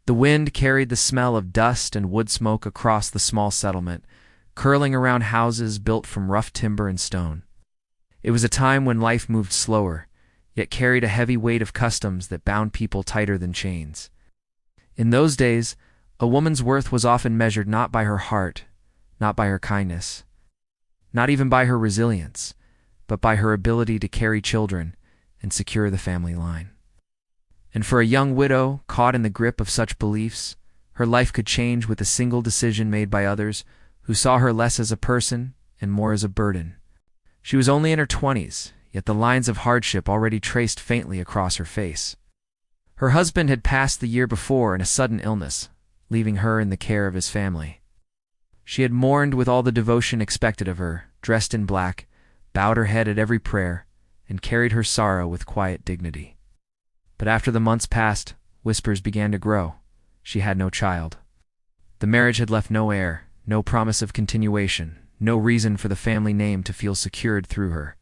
The wind carried the smell of dust and wood smoke across the small settlement, curling around houses built from rough timber and stone. It was a time when life moved slower, yet carried a heavy weight of customs that bound people tighter than chains. In those days, a woman's worth was often measured not by her heart, not by her kindness, not even by her resilience, but by her ability to carry children and secure the family line. And for a young widow caught in the grip of such beliefs, her life could change with a single decision made by others who saw her less as a person and more as a burden. She was only in her 20s, yet the lines of hardship already traced faintly across her face. Her husband had passed the year before in a sudden illness, leaving her in the care of his family. She had mourned with all the devotion expected of her, dressed in black, bowed her head at every prayer, and carried her sorrow with quiet dignity. But after the months passed, whispers began to grow. She had no child. The marriage had left no heir, no promise of continuation, no reason for the family name to feel secured through her.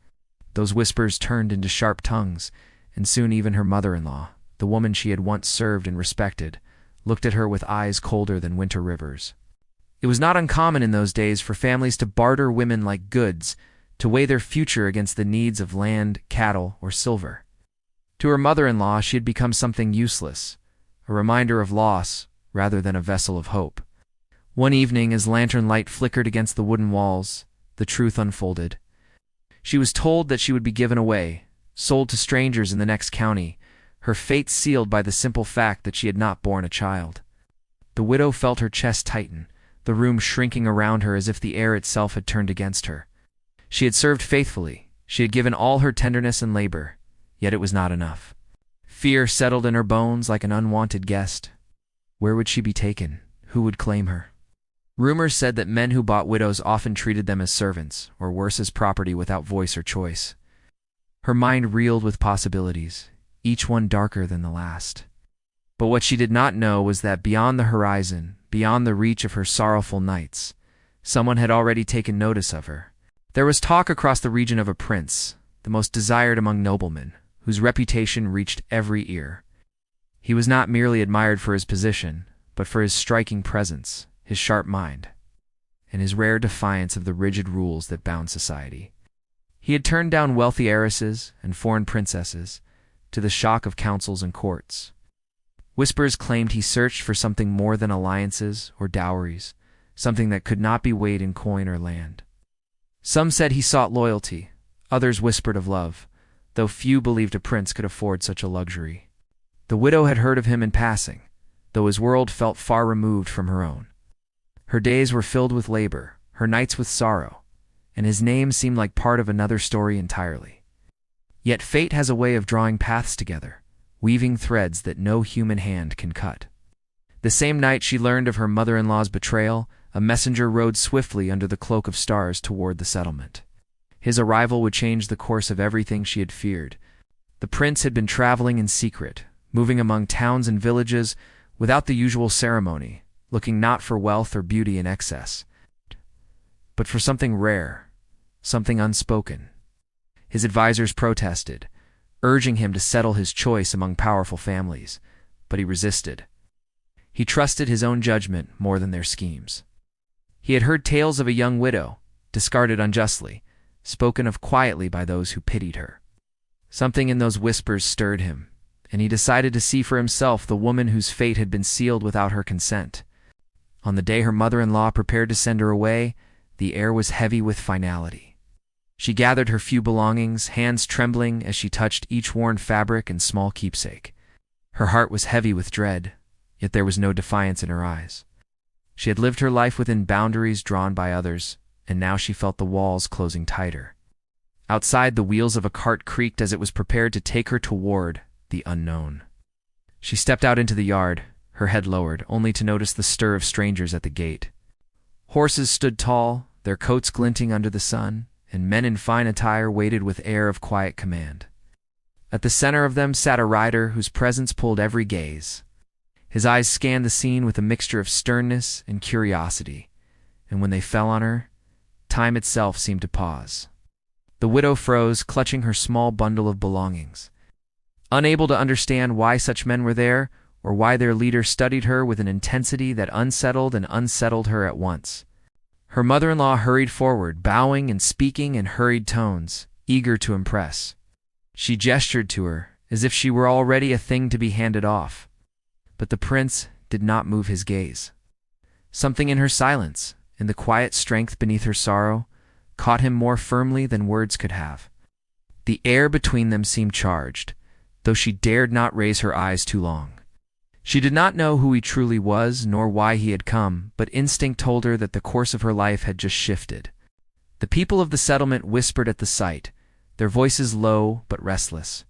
Those whispers turned into sharp tongues, and soon even her mother-in-law, the woman she had once served and respected, looked at her with eyes colder than winter rivers. It was not uncommon in those days for families to barter women like goods, to weigh their future against the needs of land, cattle, or silver. To her mother-in-law she had become something useless, a reminder of loss rather than a vessel of hope. One evening, as lantern light flickered against the wooden walls, the truth unfolded. She was told that she would be given away, sold to strangers in the next county, her fate sealed by the simple fact that she had not borne a child. The widow felt her chest tighten, the room shrinking around her as if the air itself had turned against her. She had served faithfully, she had given all her tenderness and labor, yet it was not enough. Fear settled in her bones like an unwanted guest. Where would she be taken? Who would claim her? Rumors said that men who bought widows often treated them as servants, or worse, as property without voice or choice. Her mind reeled with possibilities, each one darker than the last. But what she did not know was that beyond the horizon, beyond the reach of her sorrowful nights, someone had already taken notice of her. There was talk across the region of a prince, the most desired among noblemen, whose reputation reached every ear. He was not merely admired for his position, but for his striking presence, his sharp mind, and his rare defiance of the rigid rules that bound society. He had turned down wealthy heiresses and foreign princesses, to the shock of councils and courts. Whispers claimed he searched for something more than alliances or dowries, something that could not be weighed in coin or land. Some said he sought loyalty, others whispered of love, though few believed a prince could afford such a luxury. The widow had heard of him in passing, though his world felt far removed from her own. Her days were filled with labor, her nights with sorrow, and his name seemed like part of another story entirely. Yet fate has a way of drawing paths together, weaving threads that no human hand can cut. The same night she learned of her mother-in-law's betrayal, a messenger rode swiftly under the cloak of stars toward the settlement. His arrival would change the course of everything she had feared. The prince had been traveling in secret, moving among towns and villages without the usual ceremony, looking not for wealth or beauty in excess, but for something rare, something unspoken. His advisors protested, urging him to settle his choice among powerful families, but he resisted. He trusted his own judgment more than their schemes. He had heard tales of a young widow, discarded unjustly, spoken of quietly by those who pitied her. Something in those whispers stirred him, and he decided to see for himself the woman whose fate had been sealed without her consent. On the day her mother-in-law prepared to send her away, the air was heavy with finality. She gathered her few belongings, hands trembling as she touched each worn fabric and small keepsake. Her heart was heavy with dread, yet there was no defiance in her eyes. She had lived her life within boundaries drawn by others, and now she felt the walls closing tighter. Outside, the wheels of a cart creaked as it was prepared to take her toward the unknown. She stepped out into the yard, her head lowered, only to notice the stir of strangers at the gate. Horses stood tall, their coats glinting under the sun, and men in fine attire waited with air of quiet command. At the center of them sat a rider whose presence pulled every gaze. His eyes scanned the scene with a mixture of sternness and curiosity, and when they fell on her, time itself seemed to pause. The widow froze, clutching her small bundle of belongings. Unable to understand why such men were there, or why their leader studied her with an intensity that unsettled and unsettled her at once. Her mother-in-law hurried forward, bowing and speaking in hurried tones, eager to impress. She gestured to her, as if she were already a thing to be handed off. But the prince did not move his gaze. Something in her silence, in the quiet strength beneath her sorrow, caught him more firmly than words could have. The air between them seemed charged, though she dared not raise her eyes too long. She did not know who he truly was, nor why he had come, but instinct told her that the course of her life had just shifted. The people of the settlement whispered at the sight, their voices low but restless.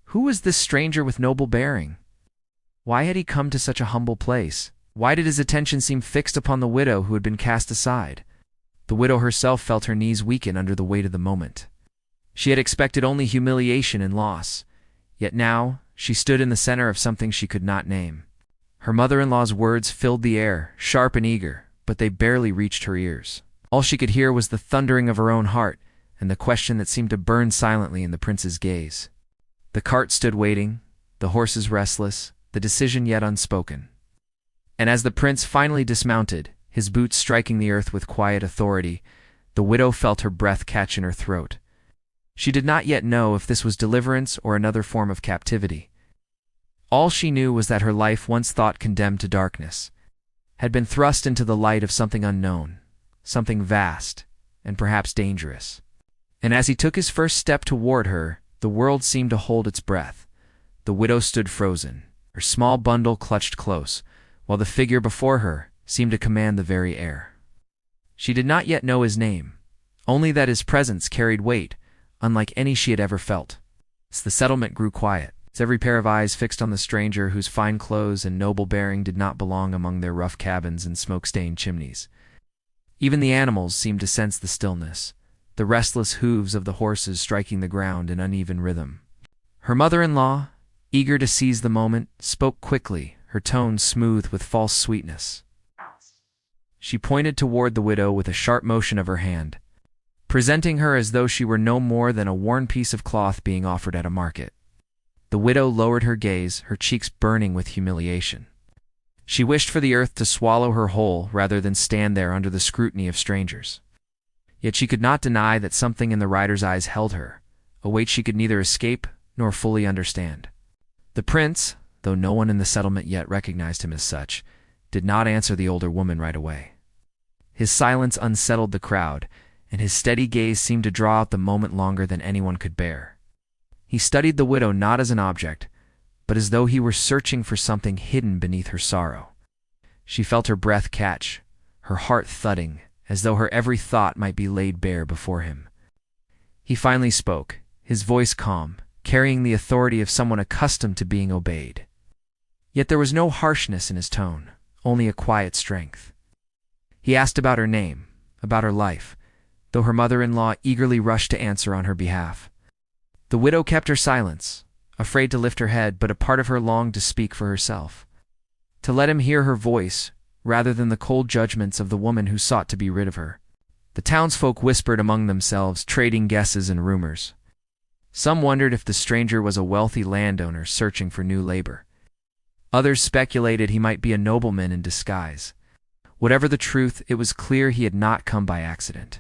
Who was this stranger with noble bearing? Why had he come to such a humble place? Why did his attention seem fixed upon the widow who had been cast aside? The widow herself felt her knees weaken under the weight of the moment. She had expected only humiliation and loss, yet now she stood in the center of something she could not name. Her mother-in-law's words filled the air, sharp and eager, but they barely reached her ears. All she could hear was the thundering of her own heart and the question that seemed to burn silently in the prince's gaze. The cart stood waiting, the horses restless, the decision yet unspoken. And as the prince finally dismounted, his boots striking the earth with quiet authority, the widow felt her breath catch in her throat. She did not yet know if this was deliverance or another form of captivity. All she knew was that her life, once thought condemned to darkness, had been thrust into the light of something unknown, something vast, and perhaps dangerous. And as he took his first step toward her, the world seemed to hold its breath. The widow stood frozen, her small bundle clutched close, while the figure before her seemed to command the very air. She did not yet know his name, only that his presence carried weight, unlike any she had ever felt. As the settlement grew quiet, as every pair of eyes fixed on the stranger whose fine clothes and noble bearing did not belong among their rough cabins and smoke-stained chimneys. Even the animals seemed to sense the stillness, the restless hooves of the horses striking the ground in uneven rhythm. Her mother-in-law, eager to seize the moment, spoke quickly, her tones smooth with false sweetness. She pointed toward the widow with a sharp motion of her hand, presenting her as though she were no more than a worn piece of cloth being offered at a market. The widow lowered her gaze, her cheeks burning with humiliation. She wished for the earth to swallow her whole rather than stand there under the scrutiny of strangers. Yet she could not deny that something in the rider's eyes held her, a weight she could neither escape nor fully understand. The prince, though no one in the settlement yet recognized him as such, did not answer the older woman right away. His silence unsettled the crowd, and his steady gaze seemed to draw out the moment longer than anyone could bear. He studied the widow not as an object, but as though he were searching for something hidden beneath her sorrow. She felt her breath catch, her heart thudding, as though her every thought might be laid bare before him. He finally spoke, his voice calm, carrying the authority of someone accustomed to being obeyed. Yet there was no harshness in his tone, only a quiet strength. He asked about her name, about her life, though her mother-in-law eagerly rushed to answer on her behalf. The widow kept her silence, afraid to lift her head, but a part of her longed to speak for herself, to let him hear her voice rather than the cold judgments of the woman who sought to be rid of her. The townsfolk whispered among themselves, trading guesses and rumors. Some wondered if the stranger was a wealthy landowner searching for new labor. Others speculated he might be a nobleman in disguise. Whatever the truth, it was clear he had not come by accident.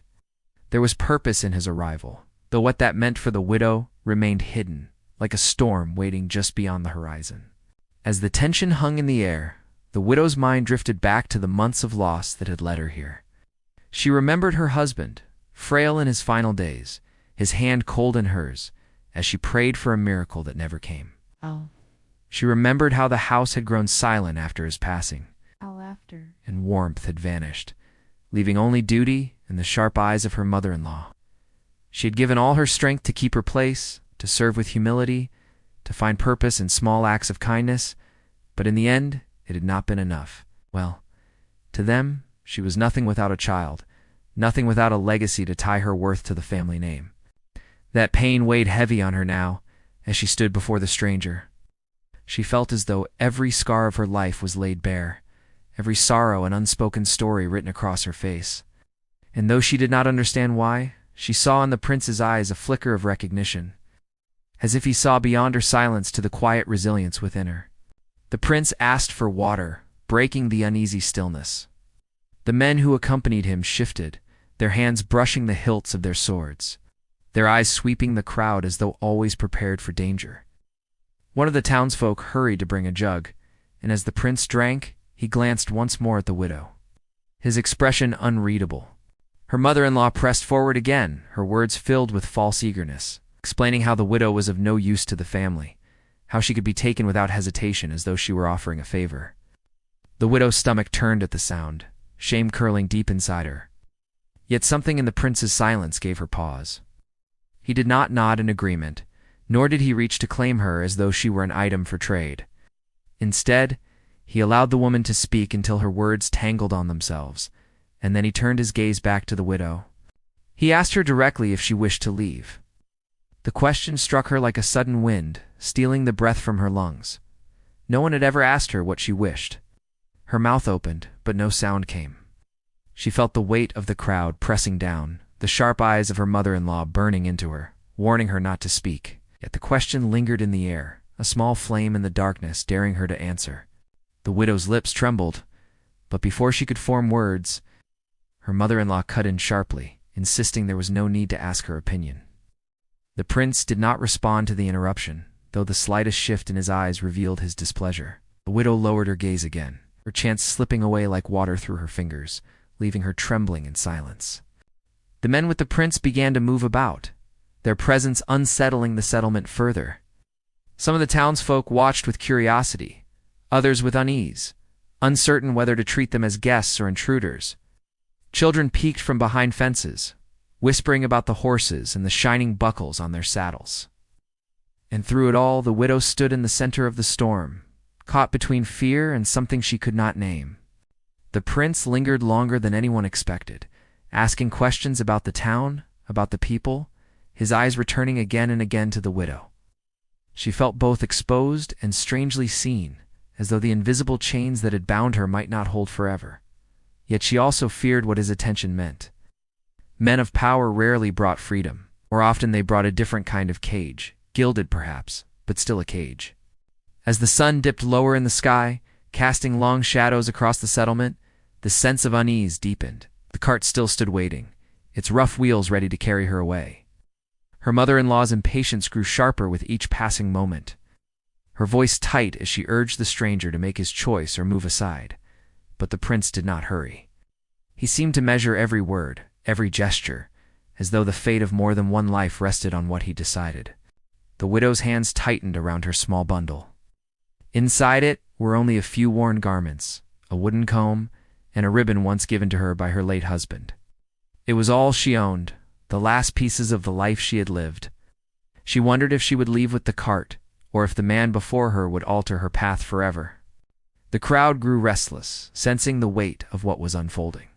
There was purpose in his arrival, though what that meant for the widow remained hidden, like a storm waiting just beyond the horizon. As the tension hung in the air, the widow's mind drifted back to the months of loss that had led her here. She remembered her husband, frail in his final days, his hand cold in hers, as she prayed for a miracle that never came. She remembered how the house had grown silent after his passing, and warmth had vanished, leaving only duty and the sharp eyes of her mother-in-law. She had given all her strength to keep her place, to serve with humility, to find purpose in small acts of kindness, but in the end, it had not been enough. Well, to them, she was nothing without a child, nothing without a legacy to tie her worth to the family name. That pain weighed heavy on her now, as she stood before the stranger. She felt as though every scar of her life was laid bare, every sorrow and unspoken story written across her face. And though she did not understand why, she saw in the prince's eyes a flicker of recognition, as if he saw beyond her silence to the quiet resilience within her. The prince asked for water, breaking the uneasy stillness. The men who accompanied him shifted, their hands brushing the hilts of their swords, their eyes sweeping the crowd as though always prepared for danger. One of the townsfolk hurried to bring a jug, and as the prince drank, he glanced once more at the widow, his expression unreadable. Her mother-in-law pressed forward again, her words filled with false eagerness, explaining how the widow was of no use to the family, how she could be taken without hesitation as though she were offering a favor. The widow's stomach turned at the sound, shame curling deep inside her. Yet something in the prince's silence gave her pause. He did not nod in agreement, nor did he reach to claim her as though she were an item for trade. Instead, he allowed the woman to speak until her words tangled on themselves, and then he turned his gaze back to the widow. He asked her directly if she wished to leave. The question struck her like a sudden wind, stealing the breath from her lungs. No one had ever asked her what she wished. Her mouth opened, but no sound came. She felt the weight of the crowd pressing down, the sharp eyes of her mother-in-law burning into her, warning her not to speak. Yet the question lingered in the air, a small flame in the darkness daring her to answer. The widow's lips trembled, but before she could form words, her mother-in-law cut in sharply, insisting there was no need to ask her opinion. The prince did not respond to the interruption, though the slightest shift in his eyes revealed his displeasure. The widow lowered her gaze again, her chance slipping away like water through her fingers, leaving her trembling in silence. The men with the prince began to move about, their presence unsettling the settlement further. Some of the townsfolk watched with curiosity, others with unease, uncertain whether to treat them as guests or intruders. Children peeked from behind fences, whispering about the horses and the shining buckles on their saddles. And through it all, the widow stood in the center of the storm, caught between fear and something she could not name. The prince lingered longer than anyone expected, asking questions about the town, about the people, his eyes returning again and again to the widow. She felt both exposed and strangely seen, as though the invisible chains that had bound her might not hold forever. Yet she also feared what his attention meant. Men of power rarely brought freedom, or often they brought a different kind of cage, gilded perhaps, but still a cage. As the sun dipped lower in the sky, casting long shadows across the settlement, the sense of unease deepened. The cart still stood waiting, its rough wheels ready to carry her away. Her mother-in-law's impatience grew sharper with each passing moment, her voice tight as she urged the stranger to make his choice or move aside. But the prince did not hurry. He seemed to measure every word, every gesture, as though the fate of more than one life rested on what he decided. The widow's hands tightened around her small bundle. Inside it were only a few worn garments, a wooden comb, and a ribbon once given to her by her late husband. It was all she owned, the last pieces of the life she had lived. She wondered if she would leave with the cart, or if the man before her would alter her path forever. The crowd grew restless, sensing the weight of what was unfolding.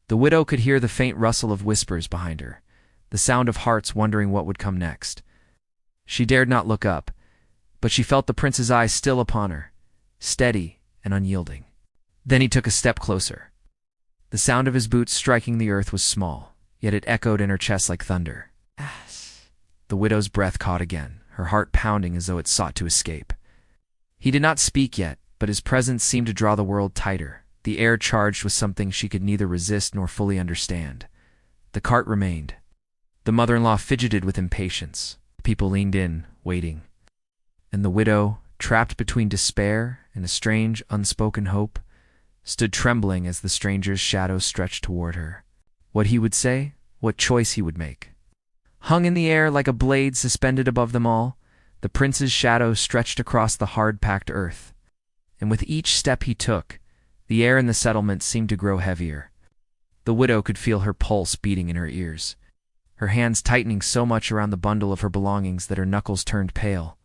The widow could hear the faint rustle of whispers behind her, the sound of hearts wondering what would come next. She dared not look up, but she felt the prince's eyes still upon her, steady and unyielding. Then he took a step closer. The sound of his boots striking the earth was small, yet it echoed in her chest like thunder. The widow's breath caught again, her heart pounding as though it sought to escape. He did not speak yet, but his presence seemed to draw the world tighter, the air charged with something she could neither resist nor fully understand. The cart remained. The mother-in-law fidgeted with impatience. People leaned in, waiting. And the widow, trapped between despair and a strange, unspoken hope, stood trembling as the stranger's shadow stretched toward her. What he would say, what choice he would make. Hung in the air like a blade suspended above them all, the prince's shadow stretched across the hard-packed earth. And with each step he took, the air in the settlement seemed to grow heavier. The widow could feel her pulse beating in her ears, her hands tightening so much around the bundle of her belongings that her knuckles turned pale.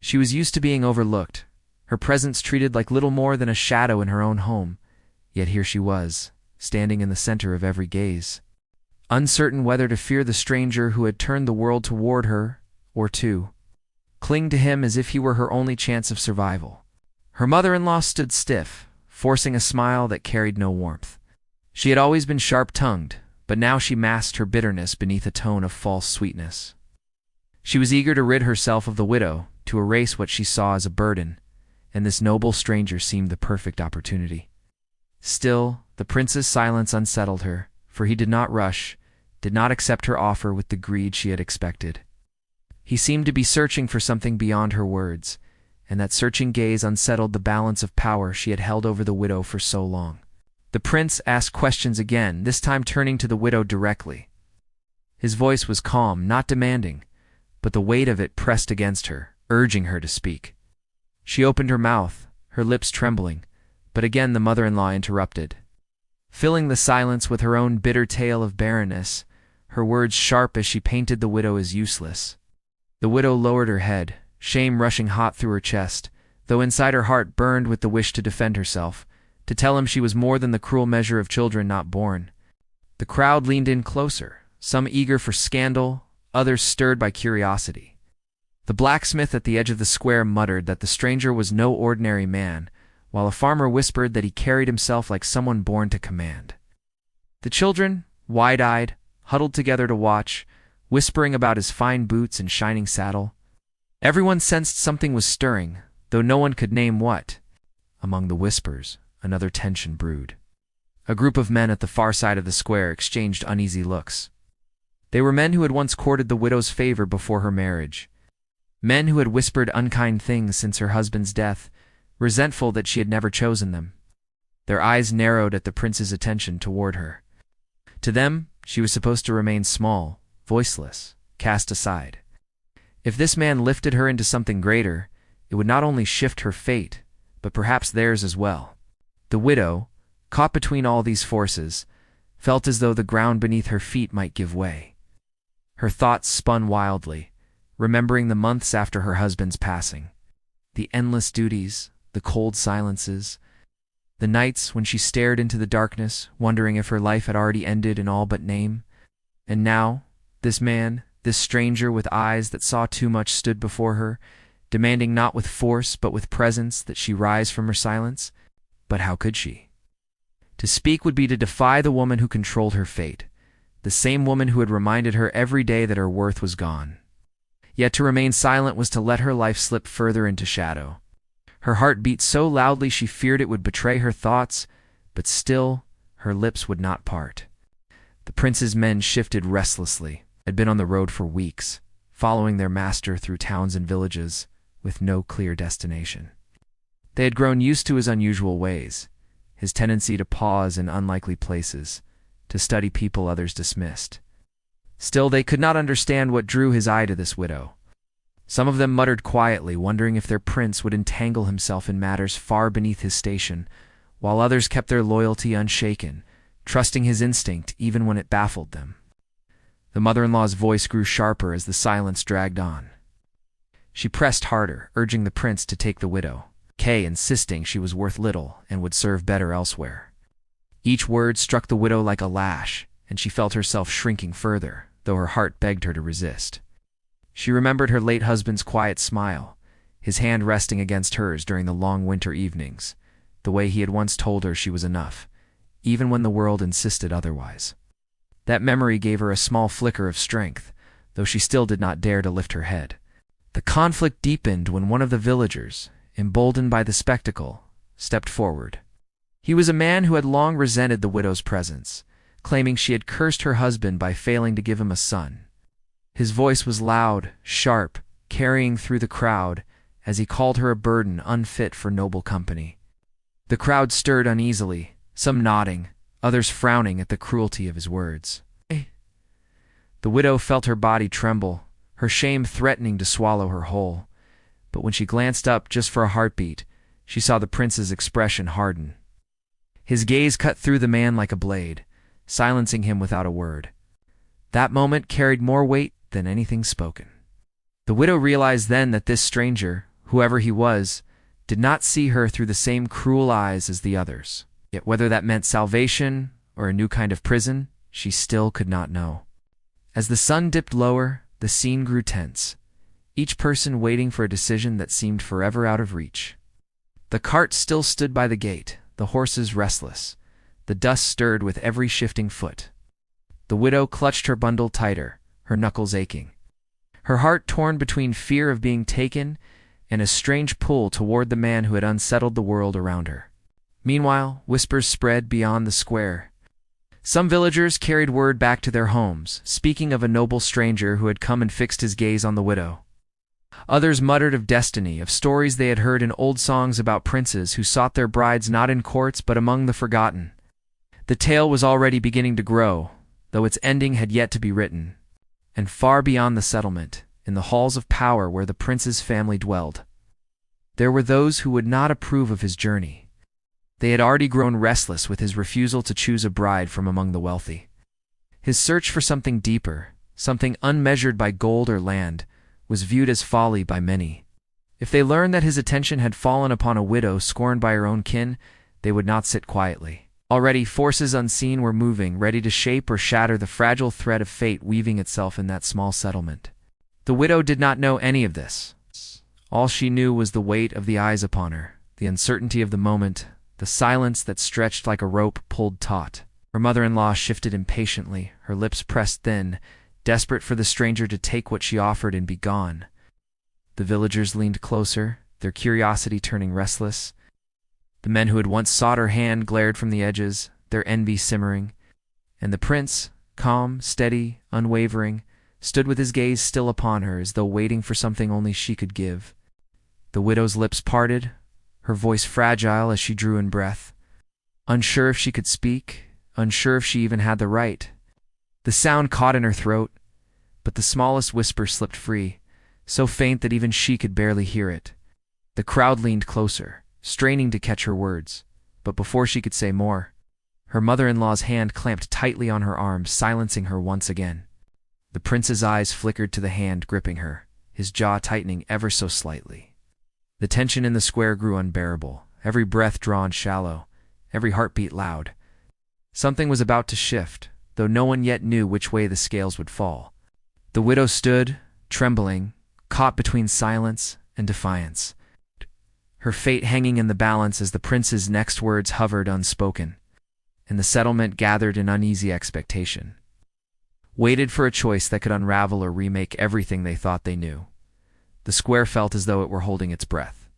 She was used to being overlooked, her presence treated like little more than a shadow in her own home, yet here she was, standing in the center of every gaze. Uncertain whether to fear the stranger who had turned the world toward her, or to cling to him as if he were her only chance of survival. Her mother-in-law stood stiff, forcing a smile that carried no warmth. She had always been sharp-tongued, but now she masked her bitterness beneath a tone of false sweetness. She was eager to rid herself of the widow, to erase what she saw as a burden, and this noble stranger seemed the perfect opportunity. Still, the prince's silence unsettled her, for he did not rush, did not accept her offer with the greed she had expected. He seemed to be searching for something beyond her words, and that searching gaze unsettled the balance of power she had held over the widow for so long. The prince asked questions again, this time turning to the widow directly. His voice was calm, not demanding, but the weight of it pressed against her, urging her to speak. She opened her mouth, her lips trembling, but again the mother-in-law interrupted. Filling the silence with her own bitter tale of barrenness, her words sharp as she painted the widow as useless. The widow lowered her head, shame rushing hot through her chest, though inside her heart burned with the wish to defend herself, to tell him she was more than the cruel measure of children not born. The crowd leaned in closer, some eager for scandal, others stirred by curiosity. The blacksmith at the edge of the square muttered that the stranger was no ordinary man, while a farmer whispered that he carried himself like someone born to command. The children, wide-eyed, huddled together to watch, whispering about his fine boots and shining saddle. Everyone sensed something was stirring, though no one could name what. Among the whispers, another tension brewed. A group of men at the far side of the square exchanged uneasy looks. They were men who had once courted the widow's favor before her marriage. Men who had whispered unkind things since her husband's death, resentful that she had never chosen them. Their eyes narrowed at the prince's attention toward her. To them, she was supposed to remain small, voiceless, cast aside. If this man lifted her into something greater, it would not only shift her fate, but perhaps theirs as well. The widow, caught between all these forces, felt as though the ground beneath her feet might give way. Her thoughts spun wildly, remembering the months after her husband's passing. The endless duties, the cold silences, the nights when she stared into the darkness, wondering if her life had already ended in all but name. And now, this man, this stranger with eyes that saw too much stood before her, demanding not with force but with presence that she rise from her silence. But how could she? To speak would be to defy the woman who controlled her fate, the same woman who had reminded her every day that her worth was gone. Yet to remain silent was to let her life slip further into shadow. Her heart beat so loudly she feared it would betray her thoughts, but still her lips would not part. The prince's men shifted restlessly, had been on the road for weeks, following their master through towns and villages, with no clear destination. They had grown used to his unusual ways, his tendency to pause in unlikely places, to study people others dismissed. Still, they could not understand what drew his eye to this widow. Some of them muttered quietly, wondering if their prince would entangle himself in matters far beneath his station, while others kept their loyalty unshaken, trusting his instinct even when it baffled them. The mother-in-law's voice grew sharper as the silence dragged on. She pressed harder, urging the prince to take the widow, Kay insisting she was worth little and would serve better elsewhere. Each word struck the widow like a lash, and she felt herself shrinking further, though her heart begged her to resist. She remembered her late husband's quiet smile, his hand resting against hers during the long winter evenings, the way he had once told her she was enough, even when the world insisted otherwise. That memory gave her a small flicker of strength, though she still did not dare to lift her head. The conflict deepened when one of the villagers, emboldened by the spectacle, stepped forward. He was a man who had long resented the widow's presence, claiming she had cursed her husband by failing to give him a son. His voice was loud, sharp, carrying through the crowd as he called her a burden unfit for noble company. The crowd stirred uneasily, some nodding, others frowning at the cruelty of his words. The widow felt her body tremble, her shame threatening to swallow her whole. But when she glanced up just for a heartbeat, she saw the prince's expression harden. His gaze cut through the man like a blade, silencing him without a word. That moment carried more weight than anything spoken. The widow realized then that this stranger, whoever he was, did not see her through the same cruel eyes as the others. Yet whether that meant salvation or a new kind of prison, she still could not know. As the sun dipped lower, the scene grew tense, each person waiting for a decision that seemed forever out of reach. The cart still stood by the gate, the horses restless. The dust stirred with every shifting foot. The widow clutched her bundle tighter, her knuckles aching. Her heart torn between fear of being taken and a strange pull toward the man who had unsettled the world around her. Meanwhile, whispers spread beyond the square. Some villagers carried word back to their homes, speaking of a noble stranger who had come and fixed his gaze on the widow. Others muttered of destiny, of stories they had heard in old songs about princes who sought their brides not in courts but among the forgotten. The tale was already beginning to grow, though its ending had yet to be written. And far beyond the settlement, in the halls of power where the prince's family dwelled, there were those who would not approve of his journey. They had already grown restless with his refusal to choose a bride from among the wealthy. His search for something deeper, something unmeasured by gold or land, was viewed as folly by many. If they learned that his attention had fallen upon a widow scorned by her own kin, they would not sit quietly. Already forces unseen were moving, ready to shape or shatter the fragile thread of fate weaving itself in that small settlement. The widow did not know any of this. All she knew was the weight of the eyes upon her, the uncertainty of the moment, the silence that stretched like a rope pulled taut. Her mother-in-law shifted impatiently, her lips pressed thin, desperate for the stranger to take what she offered and be gone. The villagers leaned closer, their curiosity turning restless. The men who had once sought her hand glared from the edges, their envy simmering. And the prince, calm, steady, unwavering, stood with his gaze still upon her as though waiting for something only she could give. The widow's lips parted, her voice fragile as she drew in breath, unsure if she could speak, unsure if she even had the right. The sound caught in her throat, but the smallest whisper slipped free, so faint that even she could barely hear it. The crowd leaned closer, straining to catch her words, but before she could say more, her mother-in-law's hand clamped tightly on her arm, silencing her once again. The prince's eyes flickered to the hand gripping her, his jaw tightening ever so slightly. The tension in the square grew unbearable, every breath drawn shallow, every heartbeat loud. Something was about to shift, though no one yet knew which way the scales would fall. The widow stood, trembling, caught between silence and defiance, her fate hanging in the balance as the prince's next words hovered unspoken, and the settlement gathered in uneasy expectation, waited for a choice that could unravel or remake everything they thought they knew. The square felt as though it were holding its breath.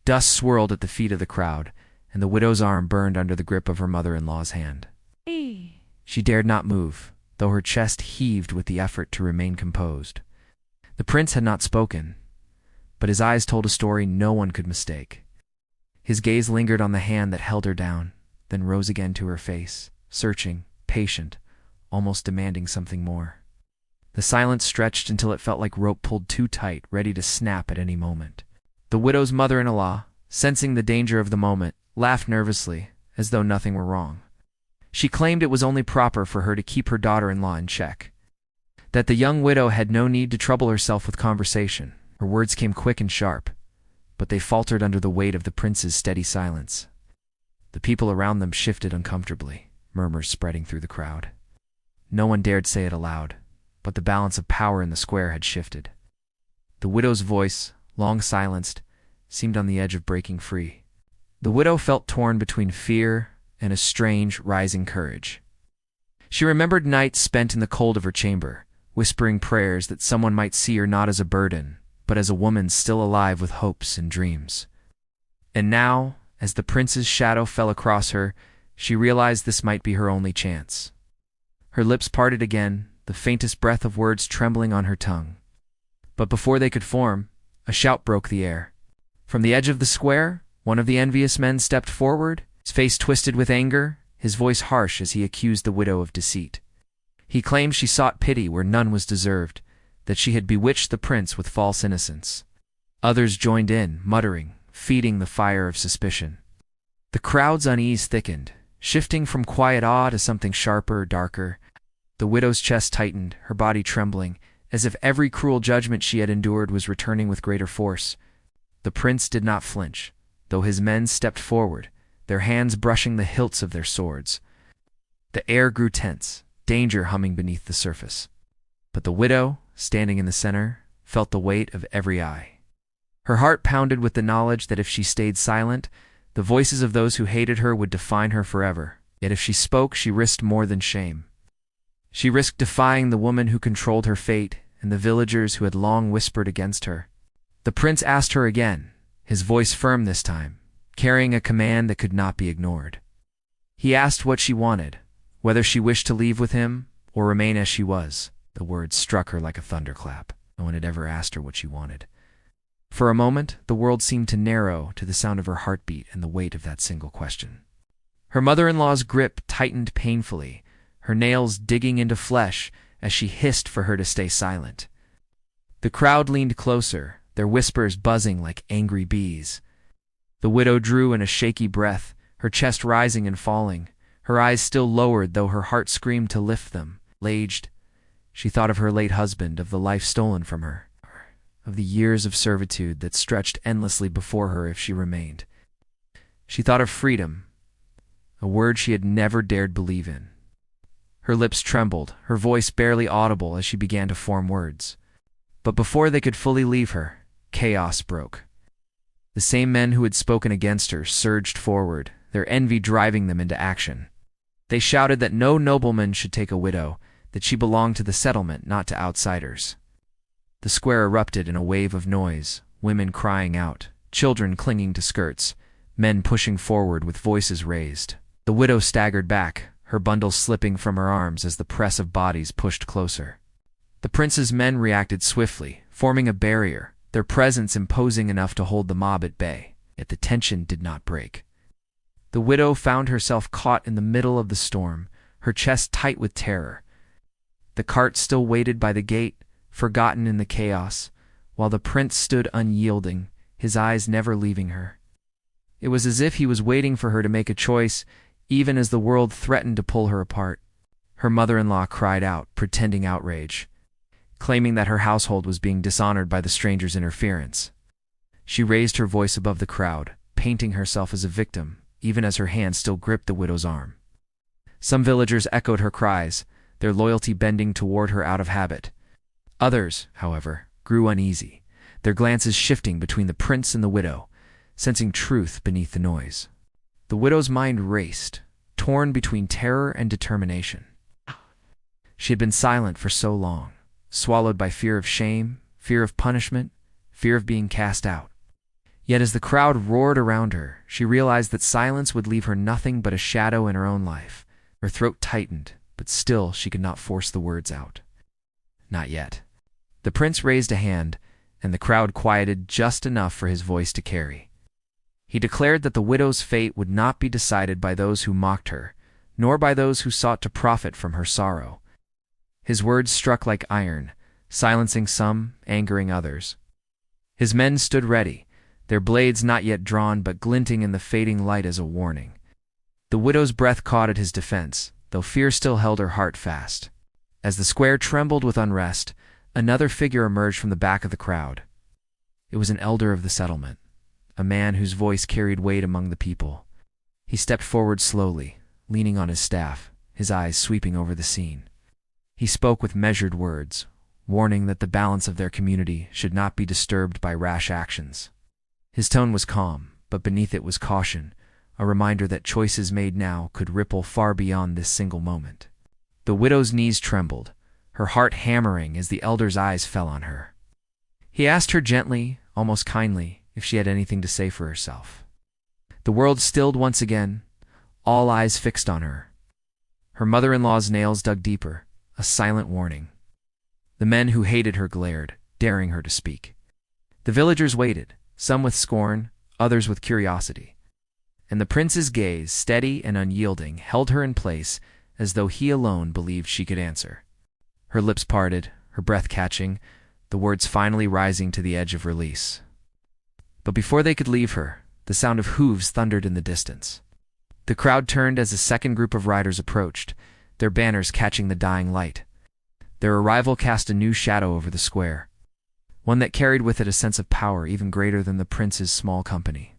Dust swirled at the feet of the crowd, and the widow's arm burned under the grip of her mother-in-law's hand. She dared not move, though her chest heaved with the effort to remain composed. The prince had not spoken, but his eyes told a story no one could mistake. His gaze lingered on the hand that held her down, then rose again to her face, searching, patient, almost demanding something more. The silence stretched until it felt like rope pulled too tight, ready to snap at any moment. The widow's mother-in-law, sensing the danger of the moment, laughed nervously, as though nothing were wrong. She claimed it was only proper for her to keep her daughter-in-law in check, that the young widow had no need to trouble herself with conversation. Her words came quick and sharp, but they faltered under the weight of the prince's steady silence. The people around them shifted uncomfortably, murmurs spreading through the crowd. No one dared say it aloud, but the balance of power in the square had shifted. The widow's voice, long silenced, seemed on the edge of breaking free. The widow felt torn between fear and a strange, rising courage. She remembered nights spent in the cold of her chamber, whispering prayers that someone might see her not as a burden, but as a woman still alive with hopes and dreams. And now, as the prince's shadow fell across her, she realized this might be her only chance. Her lips parted again, the faintest breath of words trembling on her tongue. But before they could form, a shout broke the air. From the edge of the square, one of the envious men stepped forward, his face twisted with anger, his voice harsh as he accused the widow of deceit. He claimed she sought pity where none was deserved, that she had bewitched the prince with false innocence. Others joined in, muttering, feeding the fire of suspicion. The crowd's unease thickened, shifting from quiet awe to something sharper, darker. The widow's chest tightened, her body trembling, as if every cruel judgment she had endured was returning with greater force. The prince did not flinch, though his men stepped forward, their hands brushing the hilts of their swords. The air grew tense, danger humming beneath the surface. But the widow, standing in the center, felt the weight of every eye. Her heart pounded with the knowledge that if she stayed silent, the voices of those who hated her would define her forever. Yet if she spoke, she risked more than shame. She risked defying the woman who controlled her fate and the villagers who had long whispered against her. The prince asked her again, his voice firm this time, carrying a command that could not be ignored. He asked what she wanted, whether she wished to leave with him or remain as she was. The words struck her like a thunderclap. No one had ever asked her what she wanted. For a moment, the world seemed to narrow to the sound of her heartbeat and the weight of that single question. Her mother-in-law's grip tightened painfully, her nails digging into flesh as she hissed for her to stay silent. The crowd leaned closer, their whispers buzzing like angry bees. The widow drew in a shaky breath, her chest rising and falling, her eyes still lowered though her heart screamed to lift them. Aged, she thought of her late husband, of the life stolen from her, of the years of servitude that stretched endlessly before her if she remained. She thought of freedom, a word she had never dared believe in. Her lips trembled, her voice barely audible as she began to form words. But before they could fully leave her, chaos broke. The same men who had spoken against her surged forward, their envy driving them into action. They shouted that no nobleman should take a widow, that she belonged to the settlement, not to outsiders. The square erupted in a wave of noise, women crying out, children clinging to skirts, men pushing forward with voices raised. The widow staggered back, her bundle slipping from her arms as the press of bodies pushed closer. The prince's men reacted swiftly, forming a barrier, their presence imposing enough to hold the mob at bay, yet the tension did not break. The widow found herself caught in the middle of the storm, her chest tight with terror. The cart still waited by the gate, forgotten in the chaos, while the prince stood unyielding, his eyes never leaving her. It was as if he was waiting for her to make a choice, even as the world threatened to pull her apart. Her mother-in-law cried out, pretending outrage, claiming that her household was being dishonored by the stranger's interference. She raised her voice above the crowd, painting herself as a victim, even as her hand still gripped the widow's arm. Some villagers echoed her cries, their loyalty bending toward her out of habit. Others, however, grew uneasy, their glances shifting between the prince and the widow, sensing truth beneath the noise. The widow's mind raced, torn between terror and determination. She had been silent for so long, swallowed by fear of shame, fear of punishment, fear of being cast out. Yet as the crowd roared around her, she realized that silence would leave her nothing but a shadow in her own life. Her throat tightened, but still she could not force the words out. Not yet. The prince raised a hand, and the crowd quieted just enough for his voice to carry. He declared that the widow's fate would not be decided by those who mocked her, nor by those who sought to profit from her sorrow. His words struck like iron, silencing some, angering others. His men stood ready, their blades not yet drawn but glinting in the fading light as a warning. The widow's breath caught at his defense, though fear still held her heart fast. As the square trembled with unrest, another figure emerged from the back of the crowd. It was an elder of the settlement, a man whose voice carried weight among the people. He stepped forward slowly, leaning on his staff, his eyes sweeping over the scene. He spoke with measured words, warning that the balance of their community should not be disturbed by rash actions. His tone was calm, but beneath it was caution, a reminder that choices made now could ripple far beyond this single moment. The widow's knees trembled, her heart hammering as the elder's eyes fell on her. He asked her gently, almost kindly, if she had anything to say for herself. The world stilled once again, all eyes fixed on her. Her mother-in-law's nails dug deeper, a silent warning. The men who hated her glared, daring her to speak. The villagers waited, some with scorn, others with curiosity. And the prince's gaze, steady and unyielding, held her in place as though he alone believed she could answer. Her lips parted, her breath catching, the words finally rising to the edge of release. But before they could leave her, the sound of hooves thundered in the distance. The crowd turned as a second group of riders approached, their banners catching the dying light. Their arrival cast a new shadow over the square, one that carried with it a sense of power even greater than the prince's small company.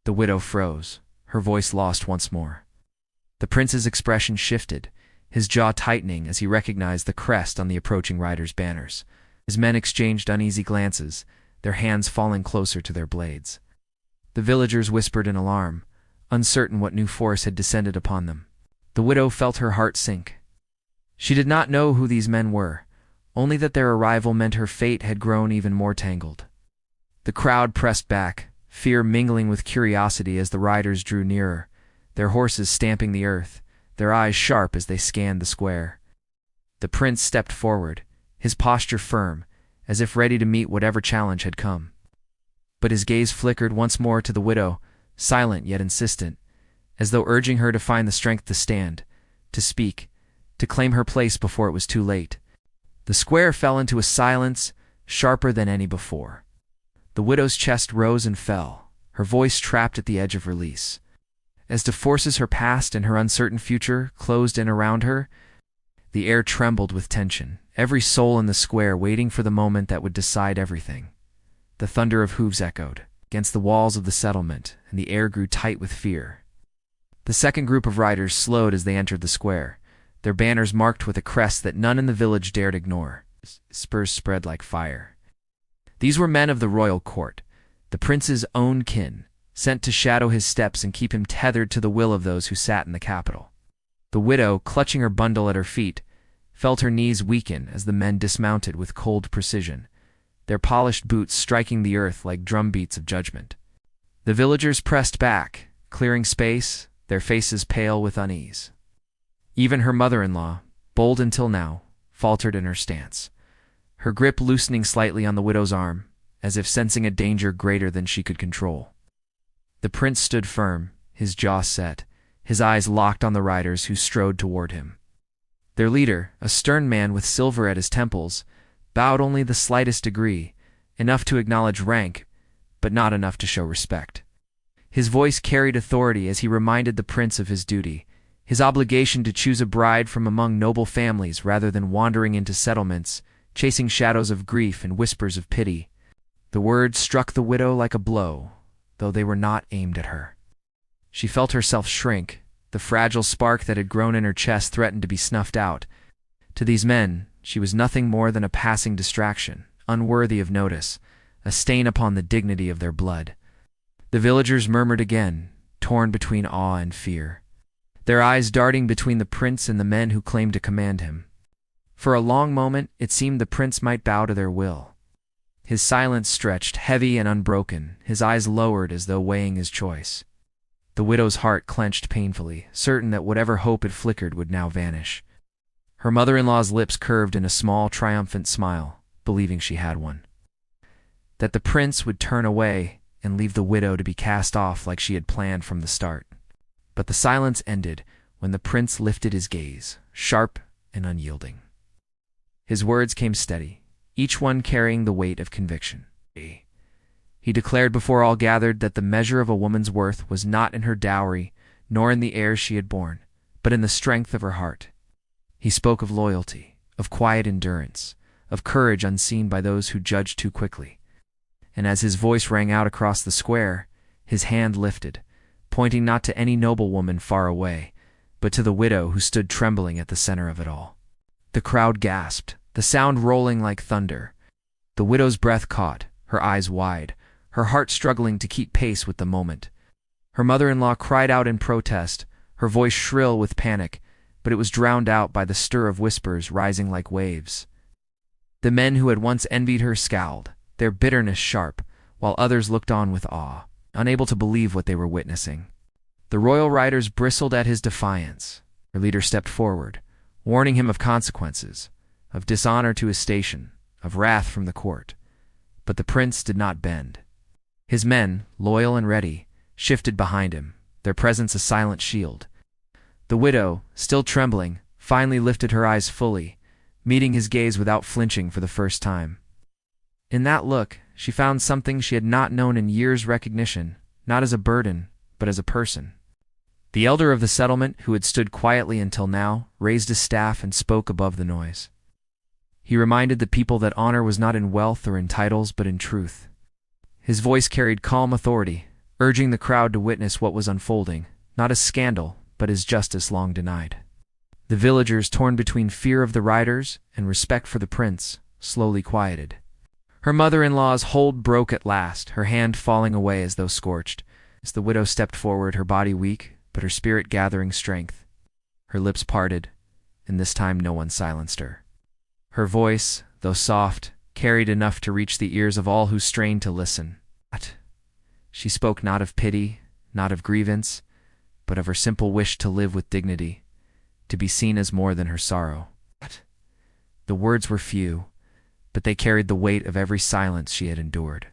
The widow froze, her voice lost once more. The prince's expression shifted, his jaw tightening as he recognized the crest on the approaching riders' banners. His men exchanged uneasy glances, their hands falling closer to their blades. The villagers whispered in alarm, uncertain what new force had descended upon them. The widow felt her heart sink. She did not know who these men were, only that their arrival meant her fate had grown even more tangled. The crowd pressed back, fear mingling with curiosity as the riders drew nearer, their horses stamping the earth, their eyes sharp as they scanned the square. The prince stepped forward, his posture firm, as if ready to meet whatever challenge had come. But his gaze flickered once more to the widow, silent yet insistent, as though urging her to find the strength to stand, to speak, to claim her place before it was too late. The square fell into a silence sharper than any before. The widow's chest rose and fell, her voice trapped at the edge of release. As to forces her past and her uncertain future closed in around her, the air trembled with tension, every soul in the square waiting for the moment that would decide everything. The thunder of hooves echoed against the walls of the settlement, and the air grew tight with fear. The second group of riders slowed as they entered the square, their banners marked with a crest that none in the village dared ignore. Spurs spread like fire. These were men of the royal court, the prince's own kin, sent to shadow his steps and keep him tethered to the will of those who sat in the capital. The widow, clutching her bundle at her feet, felt her knees weaken as the men dismounted with cold precision, their polished boots striking the earth like drumbeats of judgment. The villagers pressed back, clearing space, their faces pale with unease. Even her mother-in-law, bold until now, faltered in her stance, her grip loosening slightly on the widow's arm, as if sensing a danger greater than she could control. The prince stood firm, his jaw set, his eyes locked on the riders who strode toward him. Their leader, a stern man with silver at his temples, bowed only the slightest degree, enough to acknowledge rank, but not enough to show respect. His voice carried authority as he reminded the prince of his duty, his obligation to choose a bride from among noble families rather than wandering into settlements, chasing shadows of grief and whispers of pity. The words struck the widow like a blow, though they were not aimed at her. She felt herself shrink, the fragile spark that had grown in her chest threatened to be snuffed out. To these men, she was nothing more than a passing distraction, unworthy of notice, a stain upon the dignity of their blood. The villagers murmured again, torn between awe and fear, their eyes darting between the prince and the men who claimed to command him. For a long moment, it seemed the prince might bow to their will. His silence stretched, heavy and unbroken, his eyes lowered as though weighing his choice. The widow's heart clenched painfully, certain that whatever hope had flickered would now vanish. Her mother-in-law's lips curved in a small, triumphant smile, believing she had one. That the prince would turn away and leave the widow to be cast off like she had planned from the start. But the silence ended when the prince lifted his gaze, sharp and unyielding. His words came steady, each one carrying the weight of conviction. He declared before all gathered that the measure of a woman's worth was not in her dowry, nor in the heirs she had borne, but in the strength of her heart. He spoke of loyalty, of quiet endurance, of courage unseen by those who judged too quickly. And as his voice rang out across the square, his hand lifted, pointing not to any noblewoman far away, but to the widow who stood trembling at the center of it all. The crowd gasped, the sound rolling like thunder. The widow's breath caught, her eyes wide, her heart struggling to keep pace with the moment. Her mother-in-law cried out in protest, her voice shrill with panic, but it was drowned out by the stir of whispers rising like waves. The men who had once envied her scowled, their bitterness sharp, while others looked on with awe, unable to believe what they were witnessing. The royal riders bristled at his defiance. Their leader stepped forward, warning him of consequences, of dishonor to his station, of wrath from the court. But the prince did not bend. His men, loyal and ready, shifted behind him, their presence a silent shield. The widow, still trembling, finally lifted her eyes fully, meeting his gaze without flinching for the first time. In that look, she found something she had not known in years: recognition, not as a burden, but as a person. The elder of the settlement, who had stood quietly until now, raised his staff and spoke above the noise. He reminded the people that honor was not in wealth or in titles, but in truth. His voice carried calm authority, urging the crowd to witness what was unfolding, not as scandal, but as justice long denied. The villagers, torn between fear of the riders and respect for the prince, slowly quieted. Her mother-in-law's hold broke at last, her hand falling away as though scorched. As the widow stepped forward, her body weak, but her spirit gathering strength. Her lips parted, and this time no one silenced her. Her voice, though soft, carried enough to reach the ears of all who strained to listen. But she spoke not of pity, not of grievance, but of her simple wish to live with dignity, to be seen as more than her sorrow. The words were few, but they carried the weight of every silence she had endured.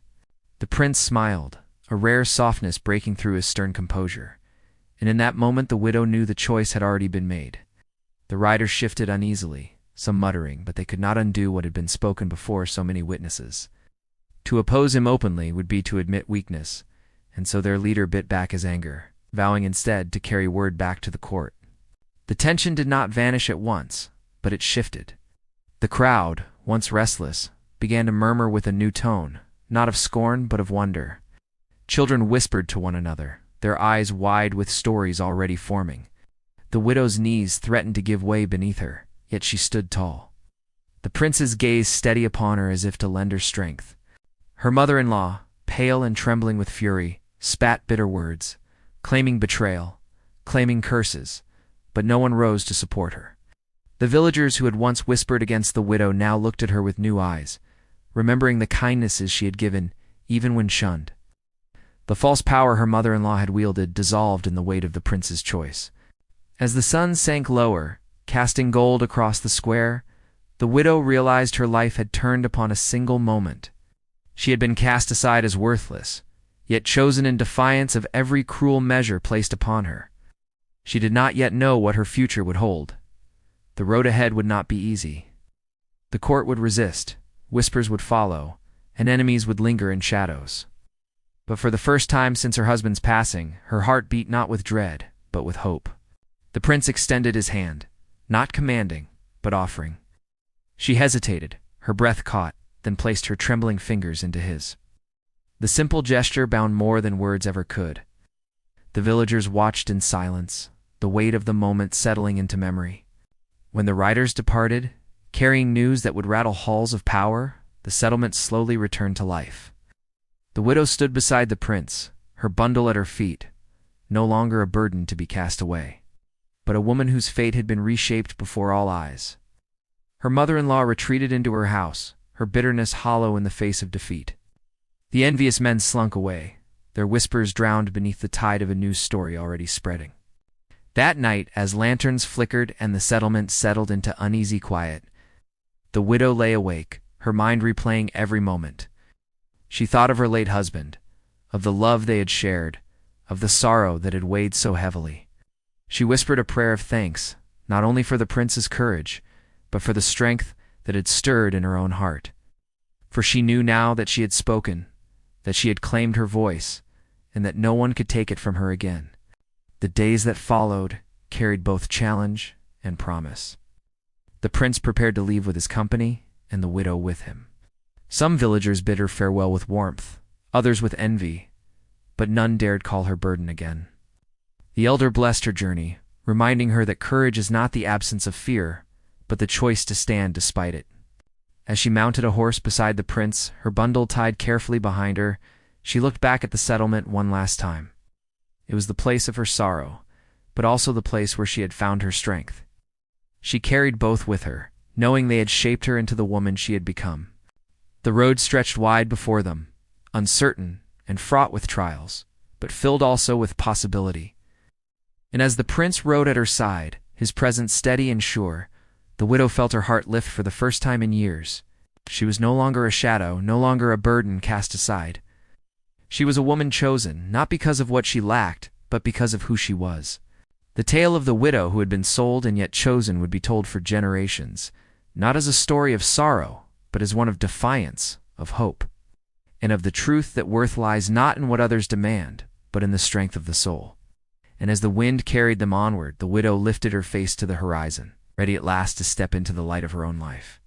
The prince smiled, a rare softness breaking through his stern composure, and in that moment the widow knew the choice had already been made. The riders shifted uneasily, some muttering, but they could not undo what had been spoken before so many witnesses. To oppose him openly would be to admit weakness, and so their leader bit back his anger, vowing instead to carry word back to the court. The tension did not vanish at once, but it shifted. The crowd, once restless, began to murmur with a new tone, not of scorn but of wonder. Children whispered to one another, their eyes wide with stories already forming. The widow's knees threatened to give way beneath her, yet she stood tall. The prince's gaze steady upon her as if to lend her strength. Her mother-in-law, pale and trembling with fury, spat bitter words, claiming betrayal, claiming curses, but no one rose to support her. The villagers who had once whispered against the widow now looked at her with new eyes, remembering the kindnesses she had given, even when shunned. The false power her mother-in-law had wielded dissolved in the weight of the prince's choice. As the sun sank lower, casting gold across the square, the widow realized her life had turned upon a single moment. She had been cast aside as worthless, yet chosen in defiance of every cruel measure placed upon her. She did not yet know what her future would hold. The road ahead would not be easy. The court would resist, whispers would follow, and enemies would linger in shadows. But for the first time since her husband's passing, her heart beat not with dread, but with hope. The prince extended his hand, not commanding, but offering. She hesitated, her breath caught, then placed her trembling fingers into his. The simple gesture bound more than words ever could. The villagers watched in silence, the weight of the moment settling into memory. When the riders departed, carrying news that would rattle halls of power, the settlement slowly returned to life. The widow stood beside the prince, her bundle at her feet, no longer a burden to be cast away, but a woman whose fate had been reshaped before all eyes. Her mother-in-law retreated into her house, her bitterness hollow in the face of defeat. The envious men slunk away, their whispers drowned beneath the tide of a news story already spreading. That night, as lanterns flickered and the settlement settled into uneasy quiet, the widow lay awake, her mind replaying every moment. She thought of her late husband, of the love they had shared, of the sorrow that had weighed so heavily. She whispered a prayer of thanks, not only for the prince's courage, but for the strength that had stirred in her own heart. For she knew now that she had spoken, that she had claimed her voice, and that no one could take it from her again. The days that followed carried both challenge and promise. The prince prepared to leave with his company, and the widow with him. Some villagers bid her farewell with warmth, others with envy, but none dared call her burden again. The elder blessed her journey, reminding her that courage is not the absence of fear, but the choice to stand despite it. As she mounted a horse beside the prince, her bundle tied carefully behind her, she looked back at the settlement one last time. It was the place of her sorrow, but also the place where she had found her strength. She carried both with her, knowing they had shaped her into the woman she had become. The road stretched wide before them, uncertain and fraught with trials, but filled also with possibility. And as the prince rode at her side, his presence steady and sure, the widow felt her heart lift for the first time in years. She was no longer a shadow, no longer a burden cast aside. She was a woman chosen, not because of what she lacked, but because of who she was. The tale of the widow who had been sold and yet chosen would be told for generations, not as a story of sorrow, but as one of defiance, of hope, and of the truth that worth lies not in what others demand, but in the strength of the soul. And as the wind carried them onward, the widow lifted her face to the horizon, ready at last to step into the light of her own life.